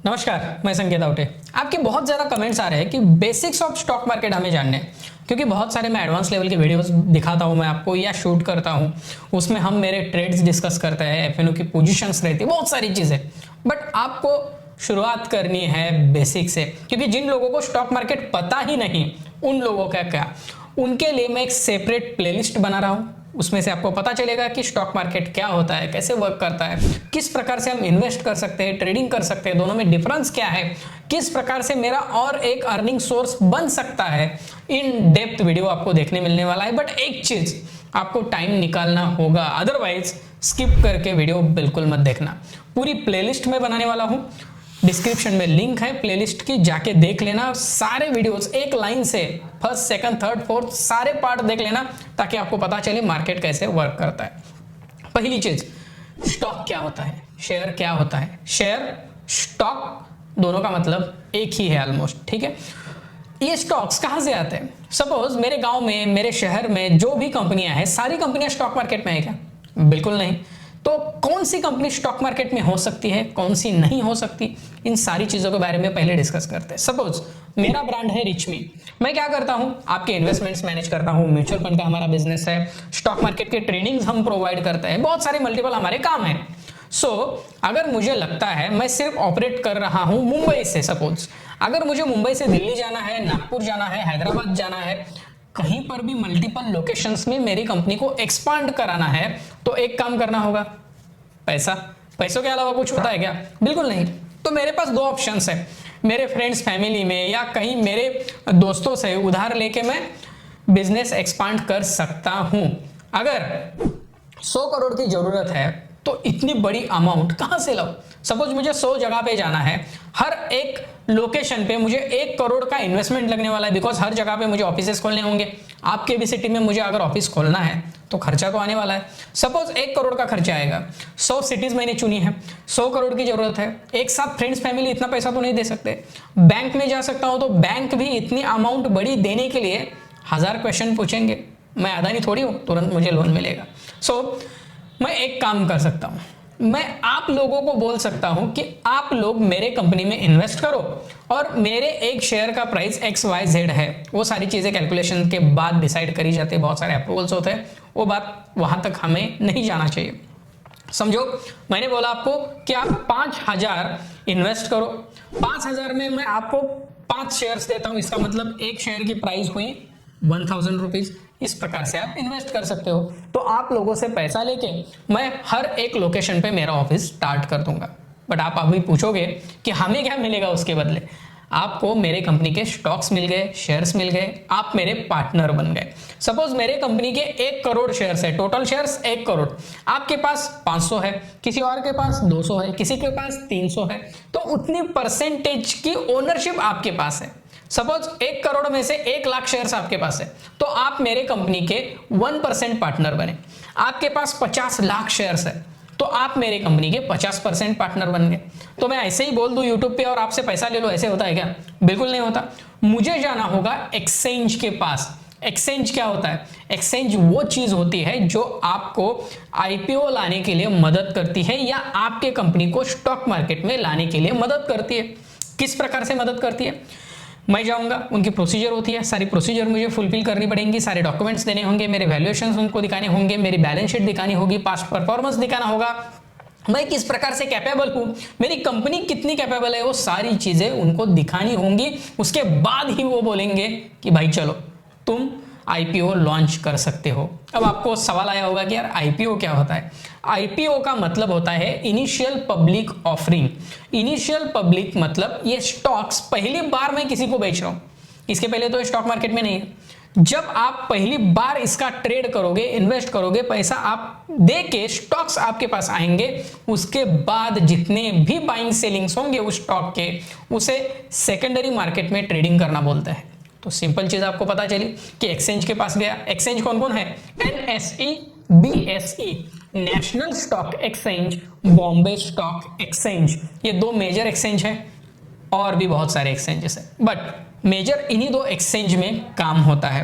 नमस्कार, मैं संकेत आवटे। आपके बहुत ज़्यादा कमेंट्स आ रहे हैं कि बेसिक्स ऑफ स्टॉक मार्केट हमें जानने हैं, क्योंकि बहुत सारे मैं एडवांस लेवल के वीडियोस दिखाता हूं मैं आपको या शूट करता हूं, उसमें हम मेरे ट्रेड्स डिस्कस करते हैं, एफएनओ की पोजीशंस रहती है, बहुत सारी चीज़ें। बट आपको शुरुआत करनी है बेसिक से, क्योंकि जिन लोगों को स्टॉक मार्केट पता ही नहीं उन लोगों का क्या, उनके लिए मैं एक सेपरेट प्लेलिस्ट बना रहा हूँ। उसमें से आपको पता चलेगा कि स्टॉक मार्केट क्या होता है, कैसे वर्क करता है, किस प्रकार से हम इन्वेस्ट कर सकते हैं, ट्रेडिंग कर सकते हैं, दोनों में डिफरेंस क्या है, किस प्रकार से मेरा और एक अर्निंग सोर्स बन सकता है। इन डेप्थ वीडियो आपको देखने मिलने वाला है। बट एक चीज आपको टाइम निकालना होगा, अदरवाइज स्किप करके वीडियो बिल्कुल मत देखना। पूरी प्लेलिस्ट में बनाने वाला हूं, डिस्क्रिप्शन में लिंक है प्लेलिस्ट की, जाके देख लेना। सारे वीडियोस एक लाइन से फर्स्ट, सेकंड, थर्ड, फोर्थ सारे पार्ट देख लेना, ताकि आपको पता चले मार्केट कैसे वर्क करता है। पहली चीज, स्टॉक क्या होता है, शेयर क्या होता है। शेयर, स्टॉक दोनों का मतलब एक ही है ऑलमोस्ट, ठीक है। ये स्टॉक्स कहां से आते हैं? सपोज मेरे गांव में, मेरे शहर में जो भी कंपनियां हैं, सारी कंपनियां स्टॉक मार्केट में है क्या? बिल्कुल नहीं। तो कौन सी कंपनी स्टॉक मार्केट में हो सकती है, कौन सी नहीं हो सकती, इन सारी चीजों के बारे में पहले डिस्कस करते हैं। सपोज मेरा ब्रांड है रिचमी। मैं क्या करता हूं? आपके इन्वेस्टमेंट्स मैनेज करता हूं, म्यूचुअल फंड का हमारा बिजनेस है, स्टॉक मार्केट के ट्रेडिंग्स हम प्रोवाइड करते हैं, बहुत सारे मल्टीपल हमारे काम हैं। अगर मुझे लगता है मैं सिर्फ ऑपरेट कर रहा हूं मुंबई से, सपोज अगर मुझे मुंबई से दिल्ली जाना है, नागपुर जाना है, हैदराबाद जाना है, कहीं पर भी मल्टीपल लोकेशंस में मेरी कंपनी को एक्सपांड कराना है, तो एक काम करना होगा, पैसों के अलावा कुछ होता है क्या? बिल्कुल नहीं। तो मेरे पास दो ऑप्शंस है, मेरे फ्रेंड्स, फैमिली में या कहीं मेरे दोस्तों से उधार लेके मैं बिजनेस एक्सपांड कर सकता हूं। अगर 100 करोड़ की जरूरत है तो इतनी बड़ी अमाउंट कहां से लाऊं? सपोज मुझे 100 जगह पे जाना है, हर एक लोकेशन पे मुझे 1 करोड़ का इन्वेस्टमेंट लगने वाला है, बिकॉज हर जगह पे मुझे ऑफिसेस खोलने होंगे। आपके भी सिटी में मुझे अगर ऑफिस खोलना है तो खर्चा तो आने वाला है। सपोज 1 करोड़ का खर्चा आएगा, 100 सिटीज मैंने चुनी है, 100 करोड़ की जरूरत है। एक साथ फ्रेंड्स, फैमिली इतना पैसा तो नहीं दे सकते। बैंक में जा सकता हूं तो बैंक भी इतनी अमाउंट बड़ी देने के लिए 1000 क्वेश्चन पूछेंगे। मैं अदानी थोड़ी हूं तुरंत मुझे लोन मिलेगा। मैं एक काम कर सकता हूं, मैं आप लोगों को बोल सकता हूं कि आप लोग मेरे कंपनी में इन्वेस्ट करो, और मेरे एक शेयर का प्राइस XYZ है। वो सारी चीजें कैलकुलेशन के बाद डिसाइड करी जाती है, बहुत सारे अप्रूवल्स होते हैं, वो बात वहां तक हमें नहीं जाना चाहिए। समझो मैंने बोला आपको कि आप 5000 इन्वेस्ट करो, 5000 में मैं आपको 5 शेयर्स देता हूं, इसका मतलब एक शेयर की प्राइस हुई 1000 रुपीज। इस प्रकार से आप इन्वेस्ट कर सकते हो। तो आप लोगों से पैसा लेके मैं हर एक लोकेशन पे मेरा ऑफिस स्टार्ट कर दूंगा। बट आप अभी पूछोगे कि हमें क्या मिलेगा उसके बदले? आपको मेरे कंपनी के स्टॉक्स मिल गए, शेयर्स मिल गए, आप मेरे पार्टनर बन गए। सपोज मेरे कंपनी के 1 करोड़ शेयर्स है, टोटल शेयर्स 1 करोड़, आपके पास 500 है, किसी और के पास 200 है, किसी के पास 300 है, तो उतनी परसेंटेज की ओनरशिप आपके पास है। सपोज 1 करोड़ में से 1 लाख शेयर्स आपके पास है, तो आप मेरे कंपनी के 1% पार्टनर बने। आपके पास 50 लाख शेयर्स है, तो आप मेरे कंपनी के 50% पार्टनर बन गए। तो मैं ऐसे ही बोल दूं यूट्यूब पे और आपसे पैसा ले लो, ऐसे होता है क्या? बिल्कुल नहीं होता। मुझे जाना होगा एक्सचेंज के पास। एक्सचेंज क्या होता है? एक्सचेंज वो चीज होती है जो आपको आईपीओ लाने के लिए मदद करती है, या आपके कंपनी को स्टॉक मार्केट में लाने के लिए मदद करती है। किस प्रकार से मदद करती है? मैं जाऊंगा, उनकी प्रोसीजर होती है, सारी प्रोसीजर मुझे फुलफिल करनी पड़ेंगी, सारे डॉक्यूमेंट्स देने होंगे, मेरे वैल्यूएशंस उनको दिखाने होंगे, मेरी बैलेंस शीट दिखानी होगी, पास्ट परफॉर्मेंस दिखाना होगा, मैं किस प्रकार से कैपेबल हूं, मेरी कंपनी कितनी कैपेबल है, वो सारी चीजें उनको दिखानी होंगी। उसके बाद ही वो बोलेंगे कि भाई चलो तुम आईपीओ लॉन्च कर सकते हो। अब आपको सवाल आया होगा कि यार आईपीओ क्या होता है? आईपीओ का मतलब होता है initial public offering. Initial public मतलब ये स्टॉक्स पहली बार मैं किसी को बेच रहा हूं, इसके पहले तो स्टॉक मार्केट में नहीं है। जब आप पहली बार इसका ट्रेड करोगे, इन्वेस्ट करोगे, पैसा आप दे के स्टॉक्स आपके पास आएंगे, उसके बाद जितने भी बाइंग सेलिंग्स होंगे उस स्टॉक के, उसे सेकेंडरी मार्केट में ट्रेडिंग करना बोलते हैं। तो सिंपल चीज आपको पता चली कि एक्सचेंज के पास गया। एक्सचेंज कौन कौन है? NSE, BSE, national stock exchange, Bombay stock exchange, ये 2 मेजर एक्सचेंज है, और भी बहुत सारे एक्सचेंजेस है। बट मेजर इन्हीं दो एक्सचेंज में काम होता है।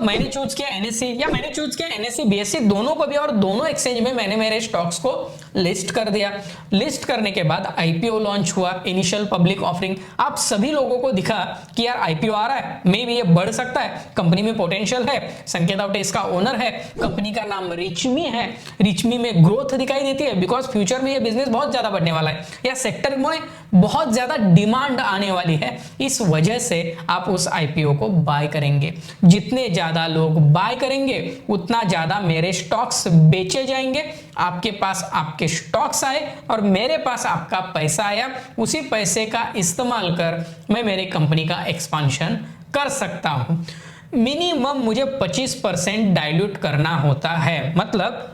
मैंने चूज किया एनएससी, या मैंने चूज किया एनएससी बीएससी दोनों को भी, और दोनों एक्सचेंज में मैंने मेरे स्टॉक्स को लिस्ट कर दिया। लिस्ट करने के बाद आईपीओ लॉन्च हुआ, इनिशियल पब्लिक ऑफरिंग। आप सभी लोगों को दिखा कि यार आईपीओ आ रहा है, मे भी ये बढ़ सकता है, कंपनी में पोटेंशियल है, संकेत आवटे इसका ओनर है, कंपनी का नाम रिचमी है, रिचमी में ग्रोथ दिखाई देती है बिकॉज फ्यूचर में ये बिजनेस बहुत ज्यादा बढ़ने वाला है, या सेक्टर में बहुत ज्यादा डिमांड आने वाली है, इस वजह से आप उस आईपीओ को बाय करेंगे। जितने ज्यादा लोग बाय करेंगे उतना ज्यादा मेरे स्टॉक्स बेचे जाएंगे, आपके पास आपके स्टॉक्स आए और मेरे पास आपका पैसा आया। उसी पैसे का इस्तेमाल कर मैं मेरी कंपनी का एक्सपांशन कर सकता हूं। मिनिमम मुझे 25% डाइल्यूट करना होता है, मतलब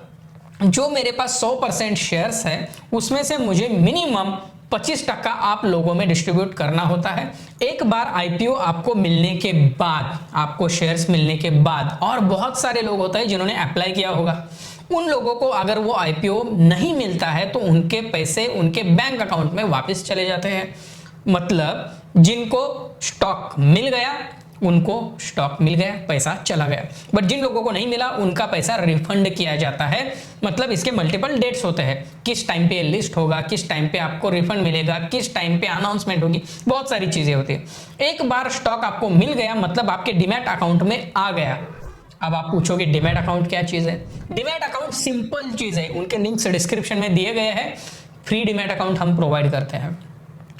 जो मेरे पास 100% शेयर्स है उसमें से मुझे मिनिमम 25% आप लोगों में डिस्ट्रीब्यूट करना होता है। एक बार आईपीओ आपको मिलने के बाद, आपको शेयर्स मिलने के बाद, और बहुत सारे लोग होते हैं जिन्होंने अप्लाई किया होगा, उन लोगों को अगर वो आईपीओ नहीं मिलता है तो उनके पैसे उनके बैंक अकाउंट में वापस चले जाते हैं। मतलब जिनको स्टॉक मिल गया उनको स्टॉक मिल गया, पैसा चला गया, बट जिन लोगों को नहीं मिला उनका पैसा रिफंड किया जाता है। मतलब इसके मल्टीपल डेट्स होते हैं, किस टाइम पे लिस्ट होगा, किस टाइम पे आपको रिफंड मिलेगा, किस टाइम पे अनाउंसमेंट होगी, बहुत सारी चीजें होती है। एक बार स्टॉक आपको मिल गया मतलब आपके डीमैट अकाउंट में आ गया। अब आप पूछोगे डीमैट अकाउंट क्या चीज है? डीमैट अकाउंट सिंपल चीज है, उनके लिंक्स डिस्क्रिप्शन में दिए गए हैं। फ्री डीमैट अकाउंट हम प्रोवाइड करते हैं।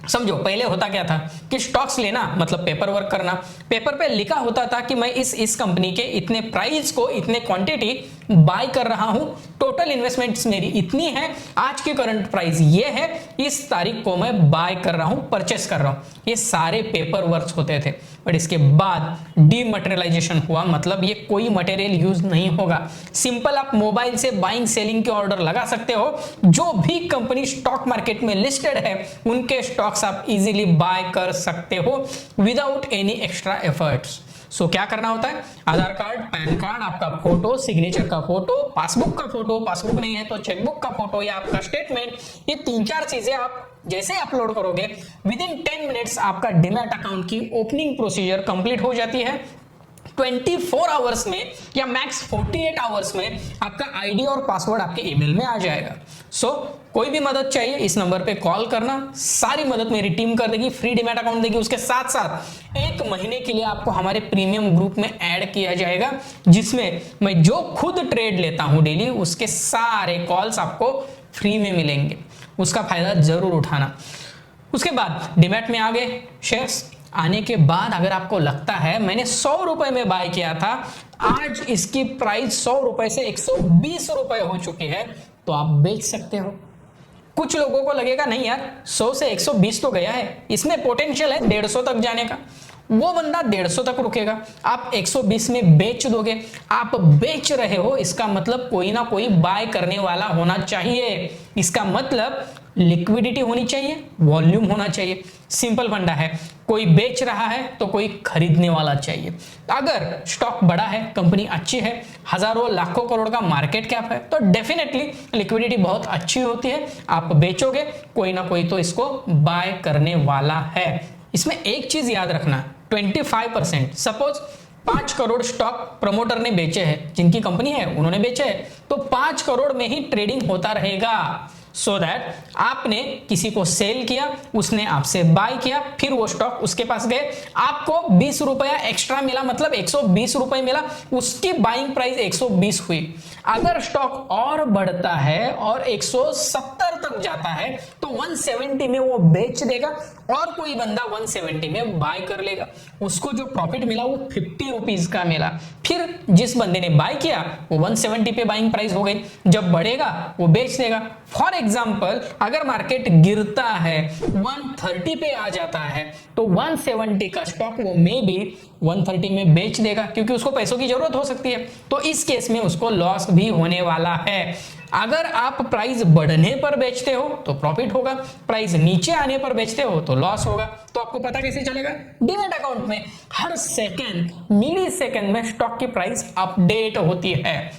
समझो पहले होता क्या था कि स्टॉक्स लेना मतलब पेपर वर्क करना, पेपर पे लिखा होता था कि मैं इस कंपनी के इतने प्राइस को इतने क्वांटिटी बाय कर रहा हूं, टोटल इन्वेस्टमेंट्स मेरी इतनी है, आज की करंट प्राइस ये है, इस तारीख को मैं बाय कर रहा हूं, परचेस कर रहा हूं। ये सारे पेपर वर्क्स होते थे, बट इसके बाद डीमटेरियलाइजेशन हुआ, मतलब ये कोई मटेरियल यूज नहीं होगा। सिंपल आप मोबाइल से बाइंग सेलिंग के ऑर्डर लगा सकते हो। जो भी कंपनी स्टॉक मार्केट में लिस्टेड है उनके स्टॉक्स आप इजीली बाय कर सकते हो विदाउट एनी एक्स्ट्रा एफर्ट्स। सो क्या करना होता है? आधार कार्ड, पैन कार्ड, आपका फोटो, सिग्नेचर का फोटो, पासबुक का फोटो, पासबुक नहीं है तो चेकबुक का फोटो या आपका स्टेटमेंट, ये 3-4 चीजें आप जैसे अपलोड करोगे विद इन 10 मिनट्स आपका डीमैट अकाउंट की ओपनिंग प्रोसीजर कंप्लीट हो जाती है। 24 आवर्स में या मैक्स 48 आवर्स में आपका आईडी और पासवर्ड आपके ईमेल में आ जाएगा। कोई भी मदद चाहिए इस नंबर पे कॉल करना, सारी मदद मेरी टीम कर देगी, फ्री डीमैट अकाउंट देगी। उसके साथ साथ 1 महीने के लिए आपको हमारे प्रीमियम ग्रुप में ऐड किया जाएगा, जिसमें मैं जो खुद ट्रेड लेता हूं डेली उसके सारे कॉल्स आपको फ्री में मिलेंगे। उसका फायदा जरूर उठाना। उसके बाद डीमैट में आ गए शेयर्स, आने के बाद अगर आपको लगता है मैंने 100 रुपए में बाय किया था, आज इसकी प्राइस 100 रुपए से 120 रुपए हो चुकी है, तो आप बेच सकते हो। कुछ लोगों को लगेगा नहीं यार 100 से 120 तो गया है, इसमें पोटेंशियल है 150 तक जाने का, वो बंदा 150 तक रुकेगा, आप 120 में बेच दोगे। आप बेच रहे हो इसका मतलब कोई ना कोई बाय करने वाला होना चाहिए, इसका मतलब लिक्विडिटी होनी चाहिए, वॉल्यूम होना चाहिए। सिंपल फंडा है, कोई बेच रहा है तो कोई खरीदने वाला चाहिए। अगर स्टॉक बड़ा है, कंपनी अच्छी है, हजारों लाखों करोड़ का मार्केट कैप है, तो डेफिनेटली लिक्विडिटी बहुत अच्छी होती है। आप बेचोगे, कोई ना कोई तो इसको बाय करने वाला है। इसमें एक चीज याद रखना, 25%, सपोज 5 करोड़ स्टॉक प्रमोटर ने बेचे हैं, जिनकी कंपनी है उन्होंने बेचे हैं, तो 5 करोड़ में ही ट्रेडिंग होता रहेगा। सो दैट आपने किसी को सेल किया, उसने आपसे बाय किया, फिर वो स्टॉक उसके पास गए, आपको 20 रुपया एक्स्ट्रा मिला, मतलब 120 रुपए मिला, उसकी बाइंग प्राइस 120 हुई। अगर स्टॉक और बढ़ता है और 170 तक जाता है तो 170 में वो बेच देगा और कोई बंदा 170 में बाय कर लेगा। उसको जो प्रॉफिट मिला वो 50 रुपीज का मिला। फिर जिस बंदे ने बाय किया वो 170 पे बाइंग प्राइस हो गई, जब बढ़ेगा वो बेच देगा। फॉर एग्जाम्पल अगर मार्केट गिरता है 130 पे आ जाता है तो 170 का स्टॉक वो मे बी 130 में बेच देगा, क्योंकि उसको पैसों की जरूरत हो सकती है, तो इस केस में उसको लॉस भी होने वाला है। अगर आप प्राइस बढ़ने पर बेचते हो तो प्रॉफिट होगा, प्राइस नीचे आने पर बेचते हो तो लॉस होगा। तो आपको पता कैसे चलेगा? डीमैट अकाउंट में हर सेकंड, मिली सेकंड में स्टॉक की प्राइस अपडेट होती है।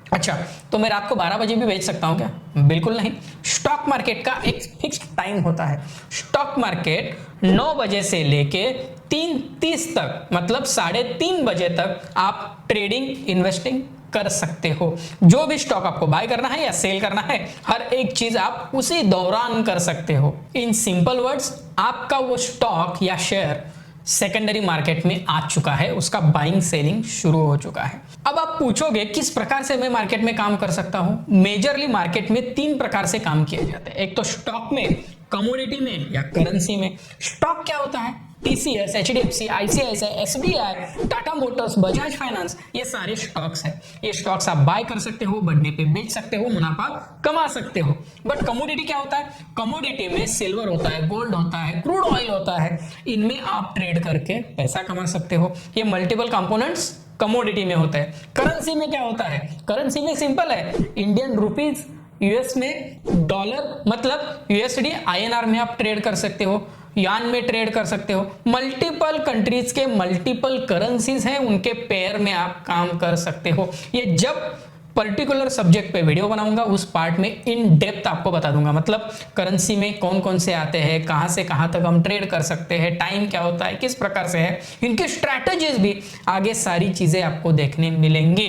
अच्छा, तो मैं रात को 12 बजे भी बेच सकता हूं क्या? बिल्कुल नहीं। स्टॉक मार्केट का एक फिक्स्ड टाइम होता है। स्टॉक मार्केट 9 बजे से लेके 3:30 तक, मतलब 3:30 बजे तक आप ट्रेडिंग इन्वेस्टिंग कर सकते हो। जो भी स्टॉक आपको बाय करना है या सेल करना है, हर एक चीज आप उसी दौरान कर सकते हो। इन सिंपल वर्ड्स, आपका वो स्टॉक या शेयर सेकेंडरी मार्केट में आ चुका है, उसका बाइंग सेलिंग शुरू हो चुका है। अब आप पूछोगे किस प्रकार से मैं मार्केट में काम कर सकता हूं? मेजरली मार्केट में 3 प्रकार से काम किए जाते हैं। एक तो स्टॉक में, कमोडिटी में या करेंसी में। स्टॉक क्या होता है? TCS, HDFC, ICICI, SBI, Tata Motors, Bajaj finance, ये सारे स्टॉक्स हैं। ये स्टॉक्स आप बाय कर सकते हो, बढ़ने पे बेच सकते हो, मुनाफा कमा सकते हो। बट कमोडिटी क्या होता है? कमोडिटी में सिल्वर होता है, गोल्ड होता है, क्रूड ऑयल होता है। इनमें आप ट्रेड करके पैसा कमा सकते हो। ये मल्टीपल कंपोनेंट्स कमोडिटी में होता है। करेंसी में क्या होता है? करेंसी में सिंपल है, इंडियन रुपीज, यूएस में डॉलर, मतलब यूएसडी, आईएनआर में आप ट्रेड कर सकते हो, यान में ट्रेड कर सकते हो। मल्टीपल कंट्रीज के मल्टीपल करेंसीज हैं, उनके पेयर में आप काम कर सकते हो। ये जब पर्टिकुलर सब्जेक्ट पे वीडियो बनाऊंगा उस पार्ट में इन डेप्थ आपको बता दूंगा, मतलब करेंसी में कौन कौन से आते हैं, कहां से कहां तक हम ट्रेड कर सकते हैं, टाइम क्या होता है, किस प्रकार से है, इनकी स्ट्रैटेजीज भी, आगे सारी चीजें आपको देखने मिलेंगी।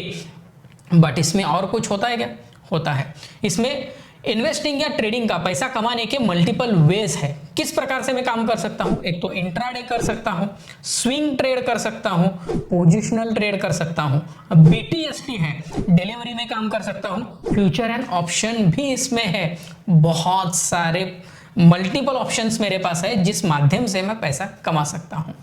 बट इसमें और कुछ होता है क्या? होता है। इसमें इन्वेस्टिंग या ट्रेडिंग का पैसा कमाने के मल्टीपल वेज है। किस प्रकार से मैं काम कर सकता हूं? एक तो इंट्राडे कर सकता हूं, स्विंग ट्रेड कर सकता हूं, पोजिशनल ट्रेड कर सकता हूं, बीटीएसटी है, डिलीवरी में काम कर सकता हूं, फ्यूचर एंड ऑप्शन भी इसमें है। बहुत सारे मल्टीपल ऑप्शंस मेरे पास है जिस माध्यम से मैं पैसा कमा सकता हूं।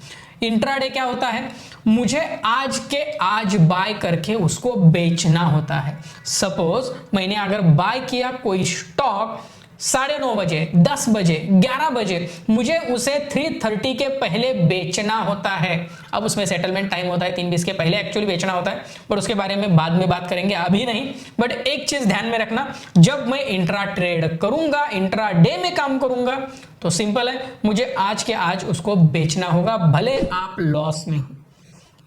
इंट्राडे क्या होता है? मुझे आज के आज बाय करके उसको बेचना होता है। सपोज मैंने अगर बाय किया कोई स्टॉक 9:30 बजे, 10 बजे, 11 बजे, मुझे उसे 3:30 के पहले बेचना होता है। अब उसमें सेटलमेंट टाइम होता है 3:20 के पहले एक्चुअली बेचना होता है, पर उसके बारे में बाद में बात करेंगे, अभी नहीं। बट एक चीज ध्यान में रखना, जब मैं इंट्रा ट्रेड करूंगा, इंट्रा डे में काम करूंगा, तो सिंपल है, मुझे आज के आज उसको बेचना होगा, भले आप लॉस में हो।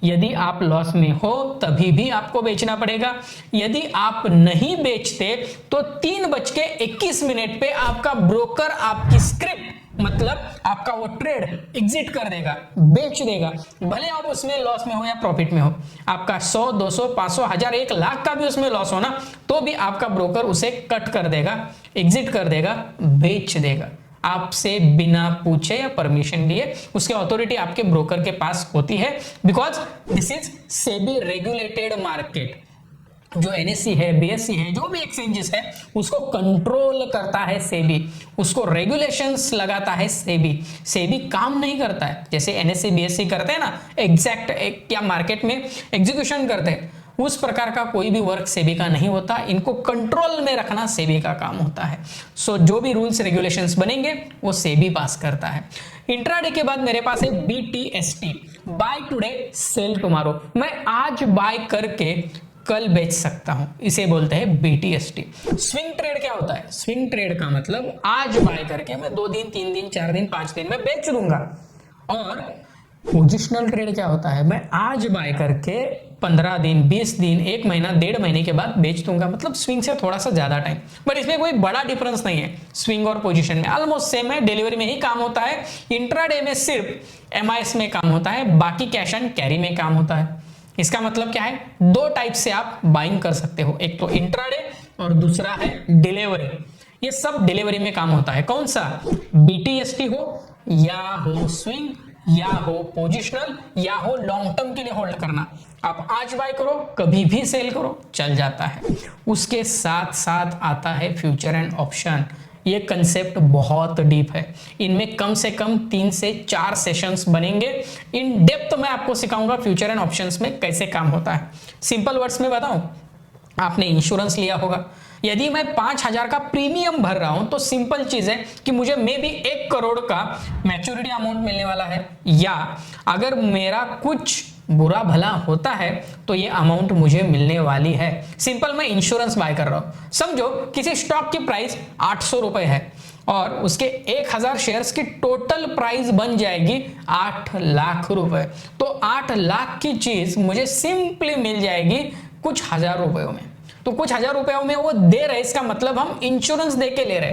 यदि आप लॉस में हो तभी भी आपको बेचना पड़ेगा। यदि आप नहीं बेचते तो 3:21 पे आपका ब्रोकर आपकी स्क्रिप्ट, मतलब आपका वो ट्रेड एग्जिट कर देगा, बेच देगा। भले आप उसमें लॉस में हो या प्रॉफिट में हो, आपका 100, 200, 500, 1000, 1 लाख का भी उसमें लॉस हो ना, तो भी आपका ब्रोकर उसे कट कर देगा, एग्जिट कर देगा, बेच देगा, आपसे बिना पूछे या परमिशन लिए। उसकी अथॉरिटी आपके ब्रोकर के पास होती है, because this is SEBI regulated market. जो एनएससी है, बीएससी है, जो भी एक्सचेंजेस है, उसको कंट्रोल करता है सेबी, उसको रेगुलेशंस लगाता है सेबी। सेबी काम नहीं करता है जैसे एनएससी बीएससी करते हैं ना, एग्जैक्ट क्या मार्केट में एग्जीक्यूशन करते हैं, उस प्रकार का कोई भी वर्क सेबी का नहीं होता। इनको कंट्रोल में रखना सेबी का काम होता है। सो जो भी रूल्स रेगुलेशंस बनेंगे वो सेबी पास करता है। इंट्राडे के बाद मेरे पास है BTST, buy today sell tomorrow. मैं आज बाय करके कल बेच सकता हूं, इसे बोलते हैं बीटीएसटी। स्विंग ट्रेड क्या होता है? स्विंग ट्रेड का मतलब आज बाय करके मैं 2 दिन, 3 दिन, 4 दिन, 5 दिन में बेच दूंगा। और पोजिशनल ट्रेड क्या होता है? मैं आज बाय करके 15 दिन, 20 दिन, 1 महीना, 1.5 महीने के बाद बेच दूंगा, मतलब स्विंग से थोड़ा सा ज्यादा टाइम। बट इसमें कोई बड़ा डिफरेंस नहीं है, स्विंग और पोजीशन में ऑलमोस्ट सेम है। डिलीवरी में ही काम होता है, इंट्राडे में सिर्फ एमआईएस में काम होता है, बाकी कैश एंड कैरी में काम होता है। इसका मतलब क्या है? 2 टाइप से आप बाइंग कर सकते हो, एक तो इंट्राडे और दूसरा है डिलीवरी। ये सब डिलीवरी में काम होता है। कौन सा? बीटीएसटी हो या हो स्विंग या हो पोजिशनल या हो लॉन्ग टर्म के लिए होल्ड करना, आप आज बाय करो, कभी भी सेल करो, चल जाता है। उसके साथ साथ आता है फ्यूचर एंड ऑप्शन। ये कंसेप्ट बहुत डीप है, इनमें कम से कम 3 से 4 सेशंस बनेंगे। इन डेप्थ मैं आपको सिखाऊंगा फ्यूचर एंड ऑप्शंस में कैसे काम होता है। सिंपल वर्ड्स में बताऊं, आपने इंश्योरेंस लिया होगा, यदि मैं 5,000 का प्रीमियम भर रहा हूं तो सिंपल चीज है कि मुझे मे बी 1 करोड़ का मैच्योरिटी अमाउंट मिलने वाला है, या अगर मेरा कुछ बुरा भला होता है तो ये अमाउंट मुझे मिलने वाली है। सिंपल मैं इंश्योरेंस बाय कर रहा हूं। समझो किसी स्टॉक की प्राइस 800 रुपए है और उसके 1000 शेयर्स की टोटल प्राइस बन जाएगी 8 लाख रुपए, तो 8 लाख की चीज मुझे सिंपली मिल जाएगी कुछ हजार रुपयों में। तो कुछ हजार रुपयों में वो दे रहे, इसका मतलब हम इंश्योरेंस दे के ले रहे।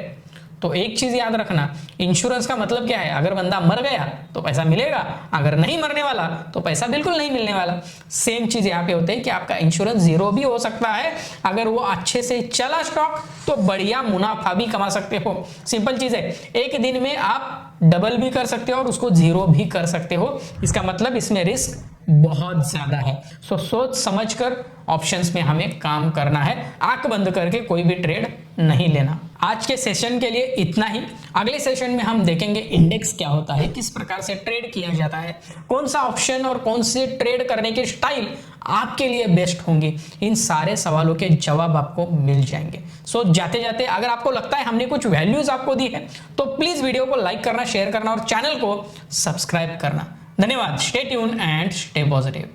तो एक चीज याद रखना, इंश्योरेंस का मतलब क्या है, अगर बंदा मर गया तो पैसा मिलेगा, अगर नहीं मरने वाला तो पैसा बिल्कुल नहीं मिलने वाला। सेम चीज यहाँ पे होते है कि आपका इंश्योरेंस जीरो भी हो सकता है, अगर वो अच्छे से चला स्टॉक तो बढ़िया मुनाफा भी कमा सकते हो। सिंपल चीज है, एक दिन में आप डबल भी कर सकते हो और उसको जीरो भी कर सकते हो। इसका मतलब इसमें रिस्क बहुत ज्यादा है। सोच समझकर ऑप्शंस में हमें काम करना है, आंख बंद करके कोई भी ट्रेड नहीं लेना। आज के सेशन के लिए इतना ही। अगले सेशन में हम देखेंगे इंडेक्स क्या होता है, किस प्रकार से ट्रेड किया जाता है, कौन सा ऑप्शन और कौन से ट्रेड करने के स्टाइल आपके लिए बेस्ट होंगे। इन सारे सवालों के जवाब आपको मिल जाएंगे। जाते जाते अगर आपको लगता है हमने कुछ वैल्यूज आपको दी है तो प्लीज वीडियो को लाइक करना, शेयर करना और चैनल को सब्सक्राइब करना। धन्यवाद। Stay tune and stay positive.